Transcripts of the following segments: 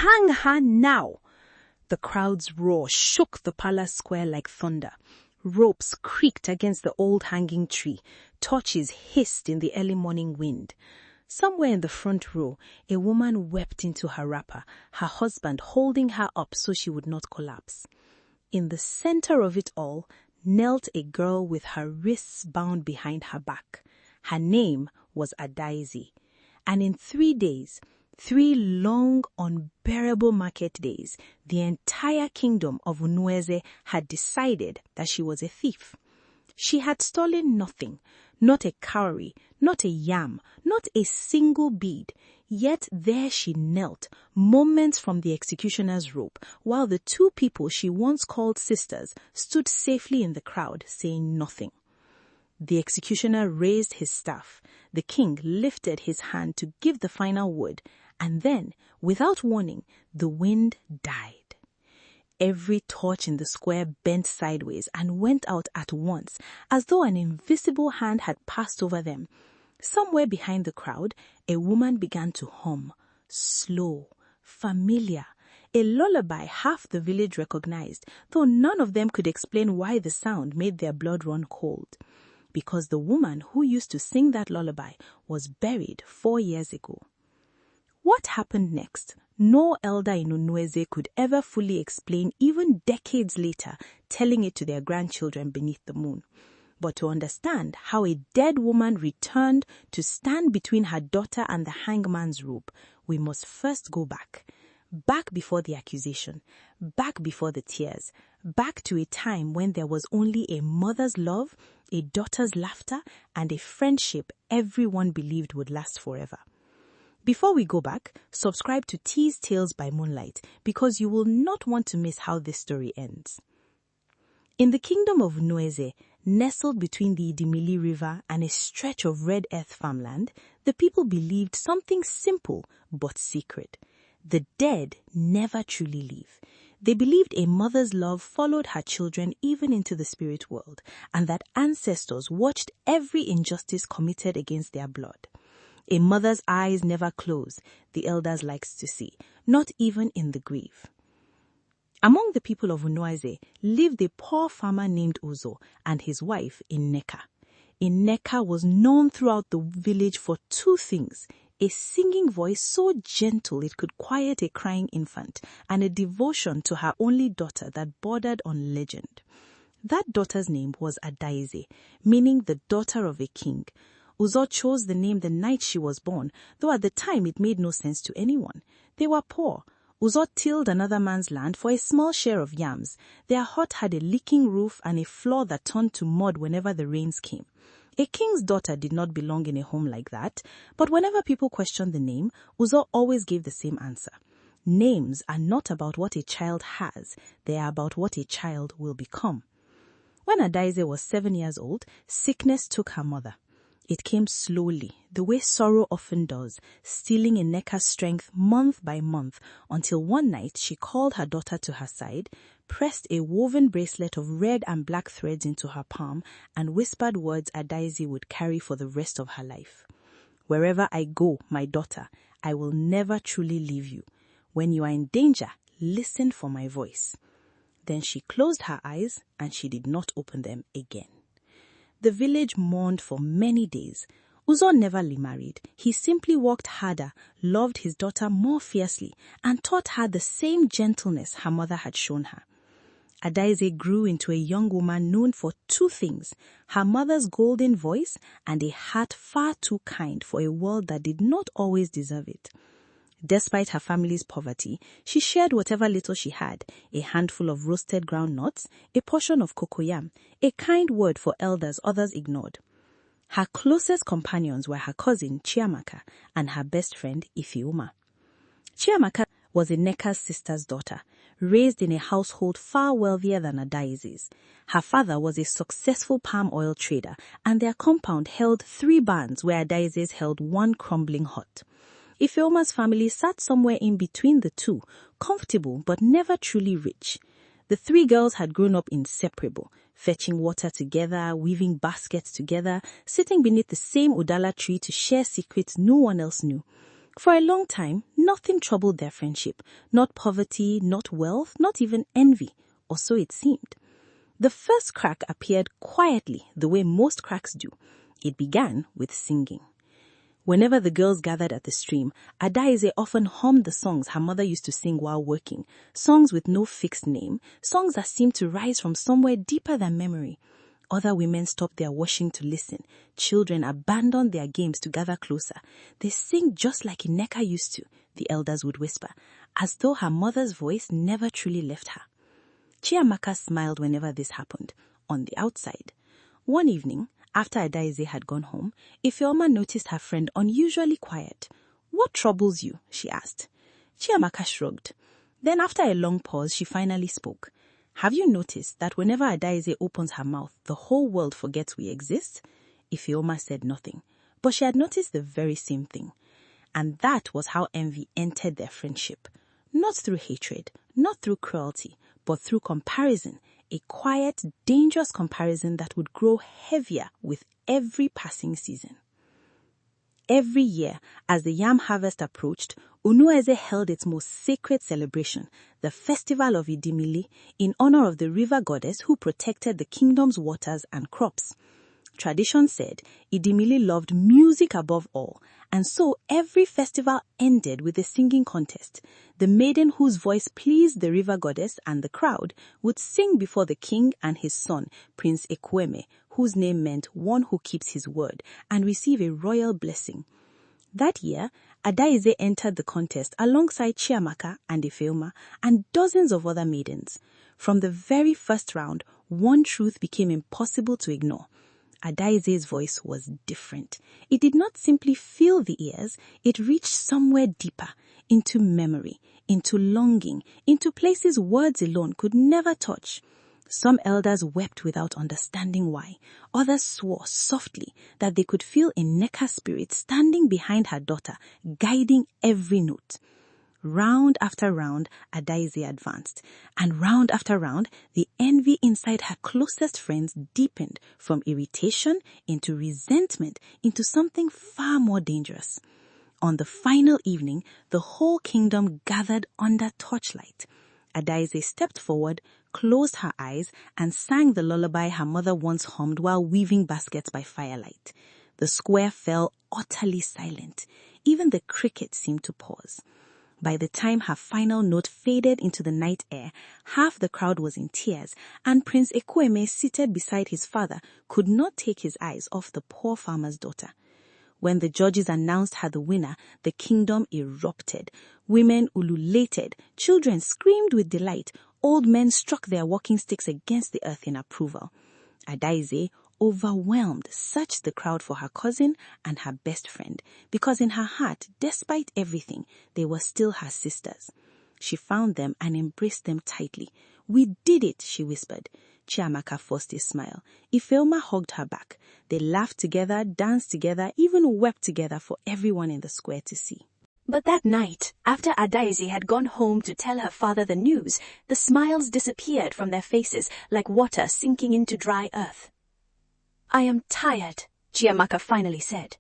Hang her now! The crowd's roar shook the palace square like thunder. Ropes creaked against the old hanging tree. Torches hissed in the early morning wind. Somewhere in the front row, a woman wept into her wrapper, her husband holding her up so she would not collapse. In the center of it all knelt a girl with her wrists bound behind her back. Her name was Adaeze. And in 3 days, 3 long, unbearable market days, the entire kingdom of Unueze had decided that she was a thief. She had stolen nothing, not a cowrie, not a yam, not a single bead. Yet there she knelt, moments from the executioner's rope, while the 2 people she once called sisters stood safely in the crowd, saying nothing. The executioner raised his staff. The king lifted his hand to give the final word, and then, without warning, the wind died. Every torch in the square bent sideways and went out at once, as though an invisible hand had passed over them. Somewhere behind the crowd, a woman began to hum, slow, familiar, a lullaby half the village recognized, though none of them could explain why the sound made their blood run cold. Because the woman who used to sing that lullaby was buried 4 years ago. What happened next? No elder in Unueze could ever fully explain, even decades later, telling it to their grandchildren beneath the moon. But to understand how a dead woman returned to stand between her daughter and the hangman's rope, we must first go back. Back before the accusation, back before the tears, back to a time when there was only a mother's love, a daughter's laughter, and a friendship everyone believed would last forever. Before we go back, subscribe to T's Tales by Moonlight because you will not want to miss how this story ends. In the kingdom of Unueze, nestled between the Idimili River and a stretch of red earth farmland, the people believed something simple but secret. The dead never truly leave. They believed a mother's love followed her children even into the spirit world, and that ancestors watched every injustice committed against their blood. A mother's eyes never close, the elders likes to see, not even in the grave. Among the people of Unueze lived a poor farmer named Uzo and his wife Nneka. Nneka was known throughout the village for 2 things: a singing voice so gentle it could quiet a crying infant, and a devotion to her only daughter that bordered on legend. That daughter's name was Adaeze, meaning the daughter of a king. Uzo chose the name the night she was born, though at the time it made no sense to anyone. They were poor. Uzo tilled another man's land for a small share of yams. Their hut had a leaking roof and a floor that turned to mud whenever the rains came. A king's daughter did not belong in a home like that, but whenever people questioned the name, Uzo always gave the same answer. Names are not about what a child has, they are about what a child will become. When Adaeze was 7 years old, sickness took her mother. It came slowly, the way sorrow often does, stealing Nneka's strength month by month, until one night she called her daughter to her side, pressed a woven bracelet of red and black threads into her palm, and whispered words Adaeze would carry for the rest of her life. "Wherever I go, my daughter, I will never truly leave you. When you are in danger, listen for my voice." Then she closed her eyes and she did not open them again. The village mourned for many days. Uzo never remarried. He simply worked harder, loved his daughter more fiercely, and taught her the same gentleness her mother had shown her. Adaeze grew into a young woman known for 2 things: her mother's golden voice and a heart far too kind for a world that did not always deserve it. Despite her family's poverty, she shared whatever little she had: a handful of roasted groundnuts, a portion of cocoyam, a kind word for elders others ignored. Her closest companions were her cousin Chiamaka and her best friend Ifeoma. Chiamaka was Nneka's sister's daughter, raised in a household far wealthier than Adaeze's. Her father was a successful palm oil trader, and their compound held 3 barns where Adaeze's held 1 crumbling hut. Ifeoma's family sat somewhere in between the 2, comfortable but never truly rich. The 3 girls had grown up inseparable, fetching water together, weaving baskets together, sitting beneath the same udala tree to share secrets no one else knew. For a long time, nothing troubled their friendship. Not poverty, not wealth, not even envy, or so it seemed. The first crack appeared quietly, the way most cracks do. It began with singing. Whenever the girls gathered at the stream, Adaeze often hummed the songs her mother used to sing while working, songs with no fixed name, songs that seemed to rise from somewhere deeper than memory. Other women stopped their washing to listen. Children abandoned their games to gather closer. They sing just like Nneka used to, the elders would whisper, as though her mother's voice never truly left her. Chiamaka smiled whenever this happened, on the outside. One evening, after Adaeze had gone home, Ifeoma noticed her friend unusually quiet. "What troubles you?" she asked. Chiamaka shrugged. Then after a long pause, she finally spoke. "Have you noticed that whenever Adaeze opens her mouth, the whole world forgets we exist?" Ifeoma said nothing, but she had noticed the very same thing. And that was how envy entered their friendship. Not through hatred, not through cruelty, but through comparison, a quiet, dangerous comparison that would grow heavier with every passing season. Every year, as the yam harvest approached, Unueze held its most sacred celebration, the festival of Idimili, in honor of the river goddess who protected the kingdom's waters and crops. Tradition said Idimili loved music above all, and so every festival ended with a singing contest. The maiden whose voice pleased the river goddess and the crowd would sing before the king and his son, Prince Ekwueme, whose name meant one who keeps his word, and receive a royal blessing. That year, Adaeze entered the contest alongside Chiamaka and Ifeoma and dozens of other maidens. From the very first round, one truth became impossible to ignore. Adaeze's voice was different. It did not simply fill the ears, it reached somewhere deeper, into memory, into longing, into places words alone could never touch. Some elders wept without understanding why. Others swore softly that they could feel a Nneka's spirit standing behind her daughter, guiding every note. Round after round, Adaeze advanced, and round after round, the envy inside her closest friends deepened from irritation into resentment into something far more dangerous. On the final evening, the whole kingdom gathered under torchlight. Adaeze stepped forward, closed her eyes, and sang the lullaby her mother once hummed while weaving baskets by firelight. The square fell utterly silent. Even the crickets seemed to pause. By the time her final note faded into the night air, half the crowd was in tears, and Prince Ekwueme, seated beside his father, could not take his eyes off the poor farmer's daughter. When the judges announced her the winner, the kingdom erupted. Women ululated, children screamed with delight, old men struck their walking sticks against the earth in approval. Adaeze, overwhelmed, searched the crowd for her cousin and her best friend, because in her heart, despite everything, they were still her sisters. She found them and embraced them tightly. "We did it," she whispered. Chiamaka forced a smile. Ifeoma hugged her back. They laughed together, danced together, even wept together for everyone in the square to see. But that night, after Adaeze had gone home to tell her father the news, the smiles disappeared from their faces like water sinking into dry earth. "I am tired," Chiamaka finally said.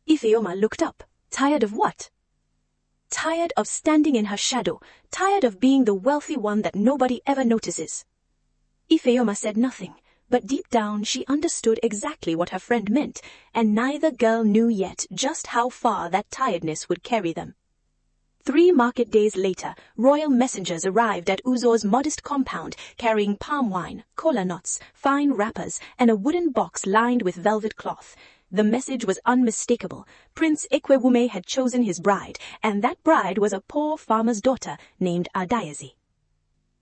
Ifeoma looked up. Tired of what? Tired of standing in her shadow, tired of being the wealthy one that nobody ever notices. Ifeoma said nothing, but deep down she understood exactly what her friend meant, and neither girl knew yet just how far that tiredness would carry them. 3 market days later, royal messengers arrived at Uzo's modest compound carrying palm wine, kola nuts, fine wrappers, and a wooden box lined with velvet cloth. The message was unmistakable. Prince Ekwueme had chosen his bride, and that bride was a poor farmer's daughter named Adaeze.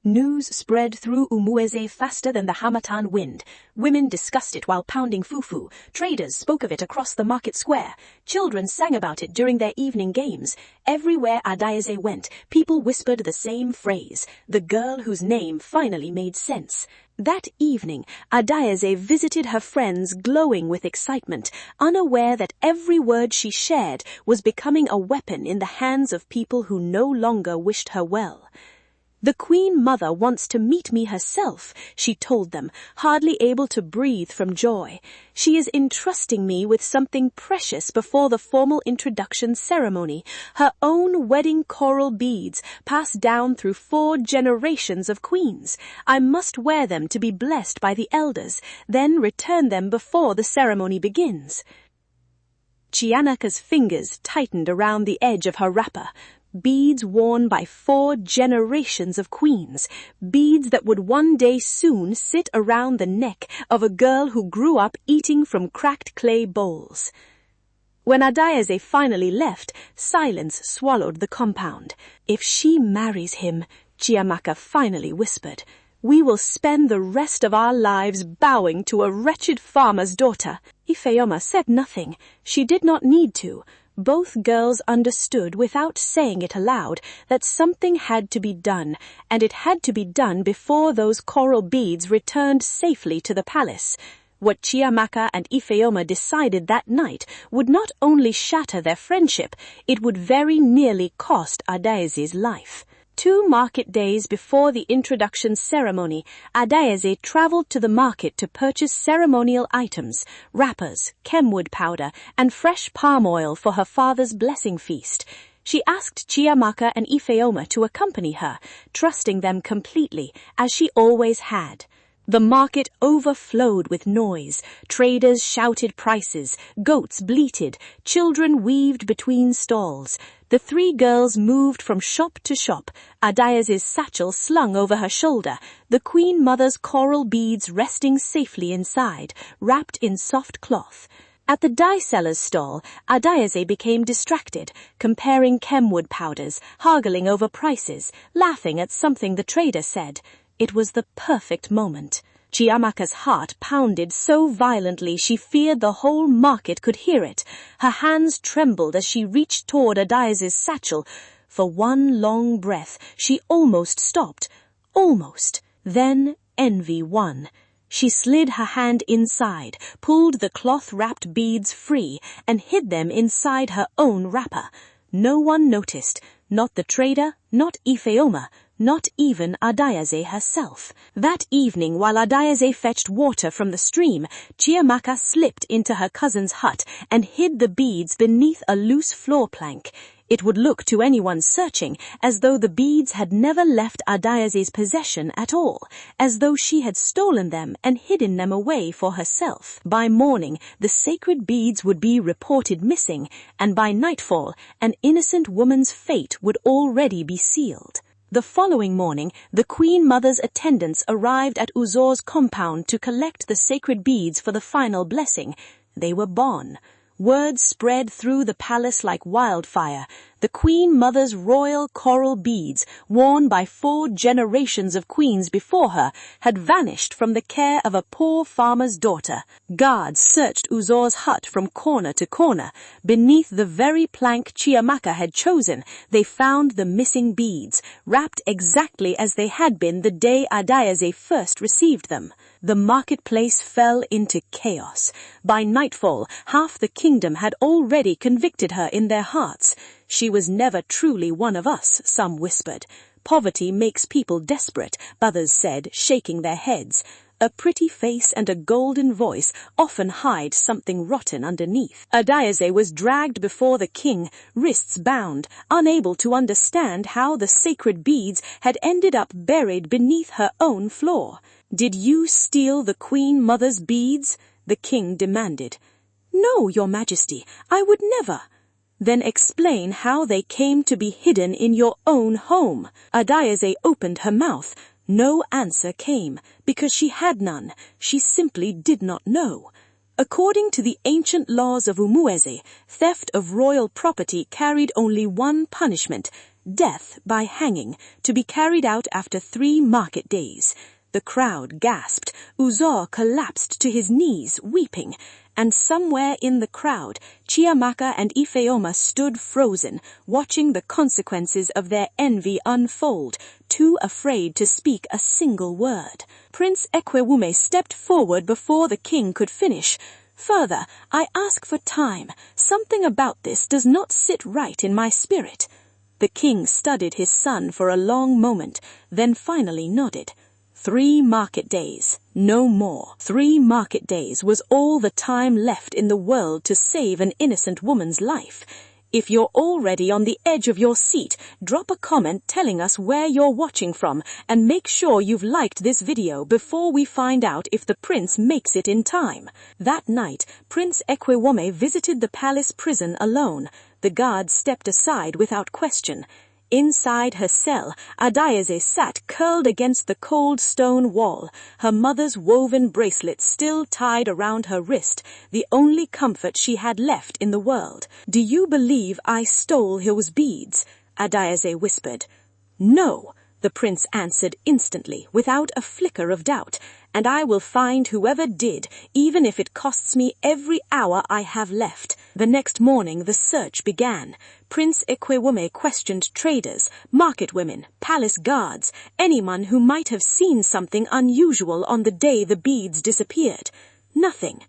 News spread through Umueze faster than the Hamatan wind. Women discussed it while pounding fufu. Traders spoke of it across the market square. Children sang about it during their evening games. Everywhere Adaeze went, people whispered the same phrase, the girl whose name finally made sense. That evening, Adaeze visited her friends glowing with excitement, unaware that every word she shared was becoming a weapon in the hands of people who no longer wished her well. "The Queen Mother wants to meet me herself," she told them, hardly able to breathe from joy. "She is entrusting me with something precious before the formal introduction ceremony, her own wedding coral beads, passed down through 4 generations of queens. I must wear them to be blessed by the elders, then return them before the ceremony begins." Chiamaka's fingers tightened around the edge of her wrapper. Beads worn by 4 generations of queens, beads that would one day soon sit around the neck of a girl who grew up eating from cracked clay bowls. When Adaeze finally left, silence swallowed the compound. "If she marries him," Chiamaka finally whispered, "we will spend the rest of our lives bowing to a wretched farmer's daughter." Ifeoma said nothing. She did not need to. Both girls understood, without saying it aloud, that something had to be done, and it had to be done before those coral beads returned safely to the palace. What Chiamaka and Ifeoma decided that night would not only shatter their friendship, it would very nearly cost Adaeze's life. 2 market days before the introduction ceremony, Adaeze traveled to the market to purchase ceremonial items, wrappers, chemwood powder, and fresh palm oil for her father's blessing feast. She asked Chiamaka and Ifeoma to accompany her, trusting them completely, as she always had. The market overflowed with noise. Traders shouted prices, goats bleated, children weaved between stalls. The 3 girls moved from shop to shop, Adaeze's satchel slung over her shoulder, the Queen Mother's coral beads resting safely inside, wrapped in soft cloth. At the dye seller's stall, Adaeze became distracted, comparing chemwood powders, haggling over prices, laughing at something the trader said. It was the perfect moment. Chiamaka's heart pounded so violently she feared the whole market could hear it. Her hands trembled as she reached toward Adaeze's satchel. For one long breath, she almost stopped. Almost. Then envy won. She slid her hand inside, pulled the cloth-wrapped beads free, and hid them inside her own wrapper. No one noticed. Not the trader, not Ifeoma, not even Adaeze herself. That evening, while Adaeze fetched water from the stream, Chiamaka slipped into her cousin's hut and hid the beads beneath a loose floor plank. It would look to anyone searching as though the beads had never left Adaeze's possession at all, as though she had stolen them and hidden them away for herself. By morning, the sacred beads would be reported missing, and by nightfall, an innocent woman's fate would already be sealed. The following morning, the Queen Mother's attendants arrived at Uzor's compound to collect the sacred beads for the final blessing. They were gone. Word spread through the palace like wildfire. The Queen Mother's royal coral beads, worn by 4 generations of queens before her, had vanished from the care of a poor farmer's daughter. Guards searched Uzor's hut from corner to corner. Beneath the very plank Chiamaka had chosen, they found the missing beads, wrapped exactly as they had been the day Adaeze first received them. The marketplace fell into chaos. By nightfall, half the kingdom had already convicted her in their hearts. She was never truly one of us, some whispered. Poverty makes people desperate, others said, shaking their heads. A pretty face and a golden voice often hide something rotten underneath. Adaeze was dragged before the king, wrists bound, unable to understand how the sacred beads had ended up buried beneath her own floor. "Did you steal the Queen Mother's beads?" the king demanded. "No, your majesty, I would never." "Then explain how they came to be hidden in your own home." Adaeze opened her mouth. No answer came, because she had none. She simply did not know. According to the ancient laws of Umueze, theft of royal property carried only one punishment, death by hanging, to be carried out after 3 market days. The crowd gasped. Uzor collapsed to his knees, weeping. And somewhere in the crowd, Chiamaka and Ifeoma stood frozen, watching the consequences of their envy unfold, too afraid to speak a single word. Prince Ekwueme stepped forward before the king could finish. "Further, I ask for time. Something about this does not sit right in my spirit." The king studied his son for a long moment, then finally nodded. 3 market days, no more. 3 market days was all the time left in the world to save an innocent woman's life. If you're already on the edge of your seat, drop a comment telling us where you're watching from, and make sure you've liked this video before we find out if the prince makes it in time. That night, Prince Ekwueme visited the palace prison alone. The guards stepped aside without question. Inside her cell, Adaeze sat curled against the cold stone wall, her mother's woven bracelet still tied around her wrist, the only comfort she had left in the world. "Do you believe I stole those beads?" Adaeze whispered. "No," the prince answered instantly, without a flicker of doubt, "and I will find whoever did, even if it costs me every hour I have left." The next morning the search began. Prince Ekwueme questioned traders, market women, palace guards, anyone who might have seen something unusual on the day the beads disappeared. Nothing.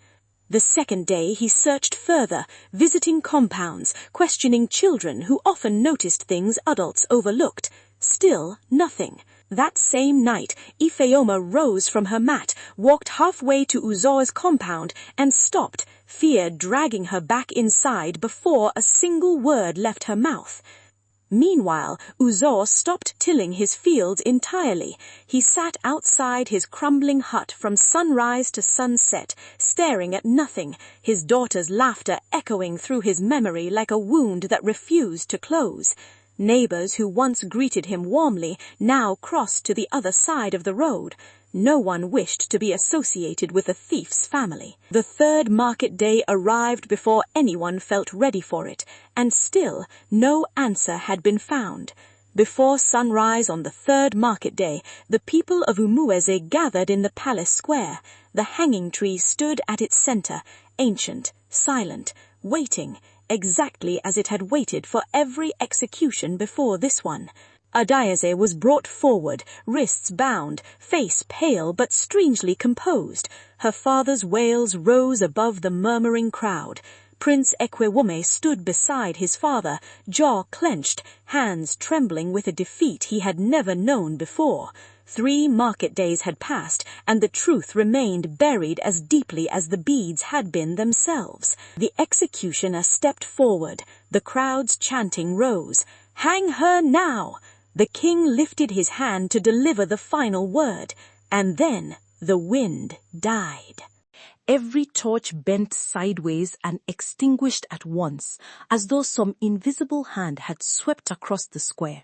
The second day he searched further, visiting compounds, questioning children who often noticed things adults overlooked. Still nothing. That same night, Ifeoma rose from her mat, walked halfway to Uzo's compound, and stopped, fear dragging her back inside before a single word left her mouth. Meanwhile, Uzo stopped tilling his fields entirely. He sat outside his crumbling hut from sunrise to sunset, staring at nothing, his daughter's laughter echoing through his memory like a wound that refused to close. Neighbors who once greeted him warmly now crossed to the other side of the road. No one wished to be associated with a thief's family. The 3rd market day arrived before anyone felt ready for it, and still no answer had been found. Before sunrise on the 3rd market day, the people of Umueze gathered in the palace square. The hanging tree stood at its center, ancient, silent, waiting, exactly as it had waited for every execution before this one. Adaeze was brought forward, wrists bound, face pale but strangely composed. Her father's wails rose above the murmuring crowd. Prince Ekwueme stood beside his father, jaw clenched, hands trembling with a defeat he had never known before. 3 market days had passed, and the truth remained buried as deeply as the beads had been themselves. The executioner stepped forward. The crowd's chanting rose. "Hang her now!" The king lifted his hand to deliver the final word, and then the wind died. Every torch bent sideways and extinguished at once, as though some invisible hand had swept across the square.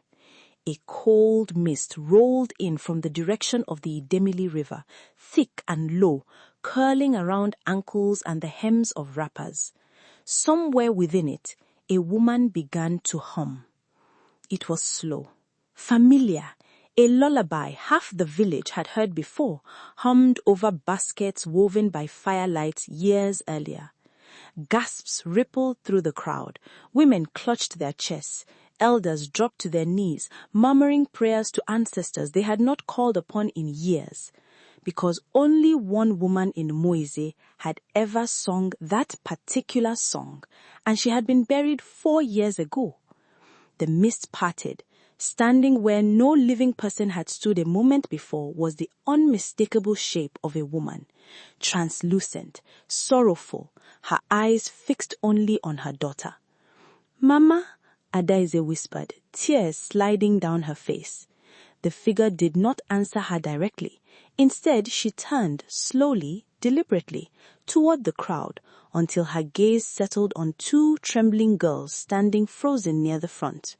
A cold mist rolled in from the direction of the Idemili River, thick and low, curling around ankles and the hems of wrappers. Somewhere within it, a woman began to hum. It was slow, familiar, a lullaby half the village had heard before, hummed over baskets woven by firelight years earlier. Gasps rippled through the crowd. Women clutched their chests. Elders dropped to their knees, murmuring prayers to ancestors they had not called upon in years. Because only one woman in Moise had ever sung that particular song, and she had been buried 4 years ago. The mist parted. Standing where no living person had stood a moment before was the unmistakable shape of a woman, translucent, sorrowful, her eyes fixed only on her daughter. "Mama," Adaeze whispered, tears sliding down her face. The figure did not answer her directly. Instead, she turned slowly, deliberately, toward the crowd until her gaze settled on 2 trembling girls standing frozen near the front.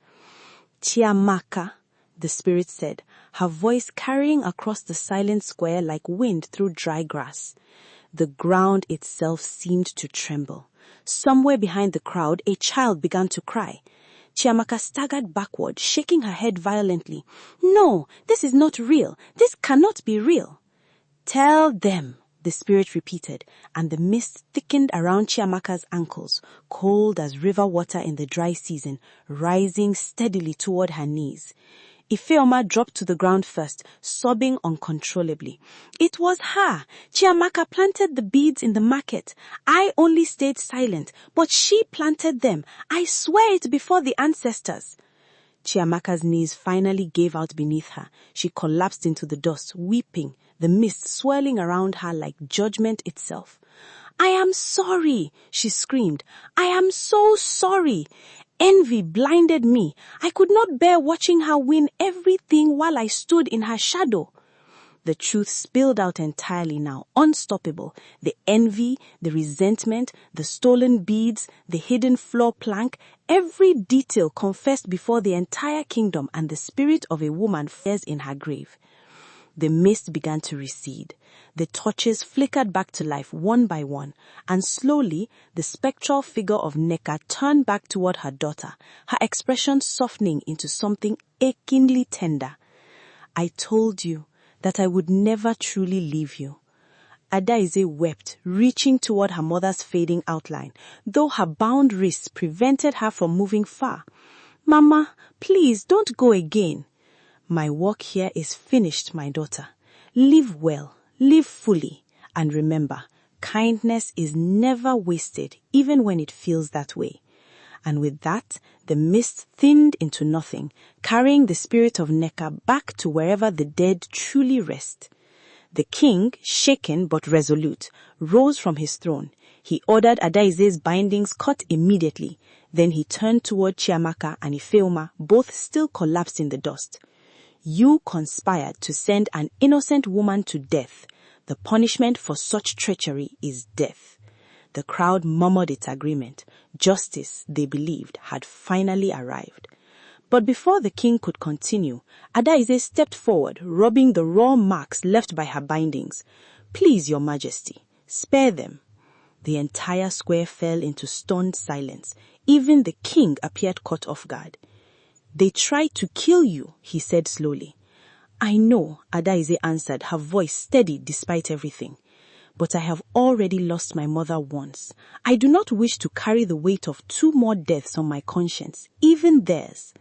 "Chiamaka," the spirit said, her voice carrying across the silent square like wind through dry grass. The ground itself seemed to tremble. Somewhere behind the crowd, a child began to cry. Chiamaka staggered backward, shaking her head violently. "No, this is not real. This cannot be real." "Tell them," the spirit repeated, and the mist thickened around Chiamaka's ankles, cold as river water in the dry season, rising steadily toward her knees. Ifeoma dropped to the ground first, sobbing uncontrollably. "It was her. Chiamaka planted the beads in the market. I only stayed silent, but she planted them. I swear it before the ancestors." Chiamaka's knees finally gave out beneath her. She collapsed into the dust, weeping, the mist swirling around her like judgment itself. "I am sorry," she screamed. "I am so sorry. Envy blinded me. I could not bear watching her win everything while I stood in her shadow." The truth spilled out entirely now, unstoppable. The envy, the resentment, the stolen beads, the hidden floor plank, every detail confessed before the entire kingdom, and the spirit of a woman flares in her grave. The mist began to recede. The torches flickered back to life one by one, and slowly the spectral figure of Nneka turned back toward her daughter, her expression softening into something achingly tender. "I told you that I would never truly leave you." Adaeze wept, reaching toward her mother's fading outline, though her bound wrists prevented her from moving far. "Mama, please don't go again." "My work here is finished, my daughter. Live well, live fully, and remember, kindness is never wasted, even when it feels that way." And with that, the mist thinned into nothing, carrying the spirit of Nneka back to wherever the dead truly rest. The king, shaken but resolute, rose from his throne. He ordered Adaeze's bindings cut immediately. Then he turned toward Chiamaka and Ifeoma, both still collapsed in the dust. "You conspired to send an innocent woman to death. The punishment for such treachery is death." The crowd murmured its agreement. Justice, they believed, had finally arrived. But before the king could continue, Adaeze stepped forward, rubbing the raw marks left by her bindings. "Please, your majesty, spare them." The entire square fell into stunned silence. Even the king appeared caught off guard. "They tried to kill you," he said slowly. "I know," Adaeze answered, her voice steady despite everything. "But I have already lost my mother once. I do not wish to carry the weight of 2 more deaths on my conscience, even theirs."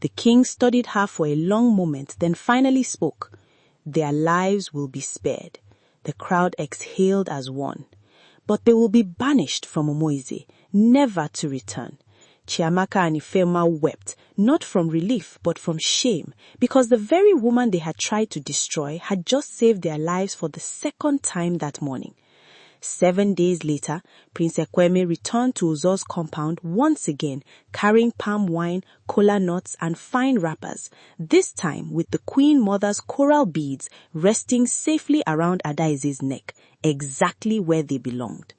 The king studied her for a long moment, then finally spoke. "Their lives will be spared." The crowd exhaled as one. "But they will be banished from Omoize, never to return." Chiamaka and Ifeoma wept, not from relief but from shame, because the very woman they had tried to destroy had just saved their lives for the second time that morning. 7 days later, Prince Ekwueme returned to Uzo's compound once again, carrying palm wine, kola nuts, and fine wrappers, this time with the Queen Mother's coral beads resting safely around Adaeze's neck, exactly where they belonged.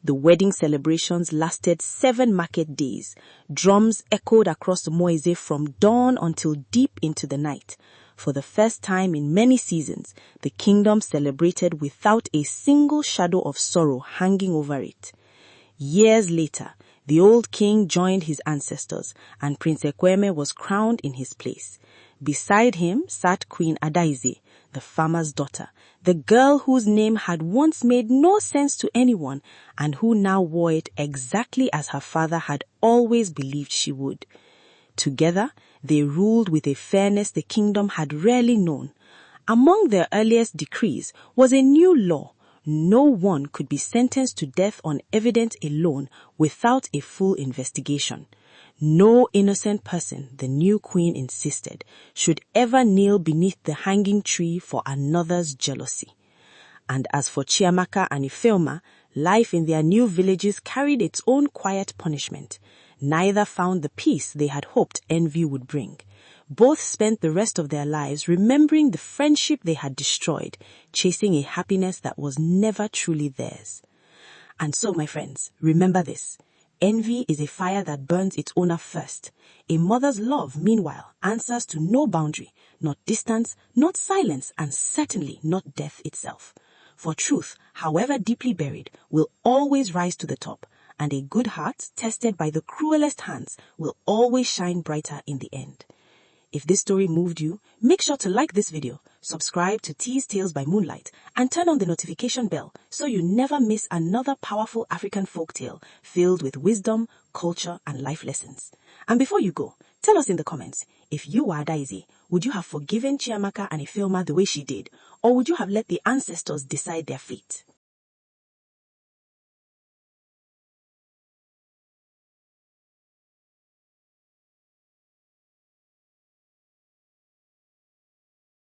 The wedding celebrations lasted 7 market days. Drums echoed across the Moise from dawn until deep into the night. For the first time in many seasons, the kingdom celebrated without a single shadow of sorrow hanging over it. Years later, the old king joined his ancestors, and Prince Ekwueme was crowned in his place. Beside him sat Queen Adaeze, the farmer's daughter, the girl whose name had once made no sense to anyone and who now wore it exactly as her father had always believed she would. Together, they ruled with a fairness the kingdom had rarely known. Among their earliest decrees was a new law. No one could be sentenced to death on evidence alone without a full investigation. No innocent person, the new queen insisted, should ever kneel beneath the hanging tree for another's jealousy. And as for Chiamaka and Ifeoma, life in their new villages carried its own quiet punishment. Neither found the peace they had hoped envy would bring. Both spent the rest of their lives remembering the friendship they had destroyed, chasing a happiness that was never truly theirs. And so, my friends, remember this. Envy is a fire that burns its owner first. A mother's love, meanwhile, answers to no boundary, not distance, not silence, and certainly not death itself. For truth, however deeply buried, will always rise to the top, and a good heart, tested by the cruelest hands, will always shine brighter in the end. If this story moved you, make sure to like this video, subscribe to Tea's Tales by Moonlight, and turn on the notification bell so you never miss another powerful African folktale filled with wisdom, culture, and life lessons. And before you go, tell us in the comments, if you were Adaeze, would you have forgiven Chiamaka and Ifeoma the way she did, or would you have let the ancestors decide their fate?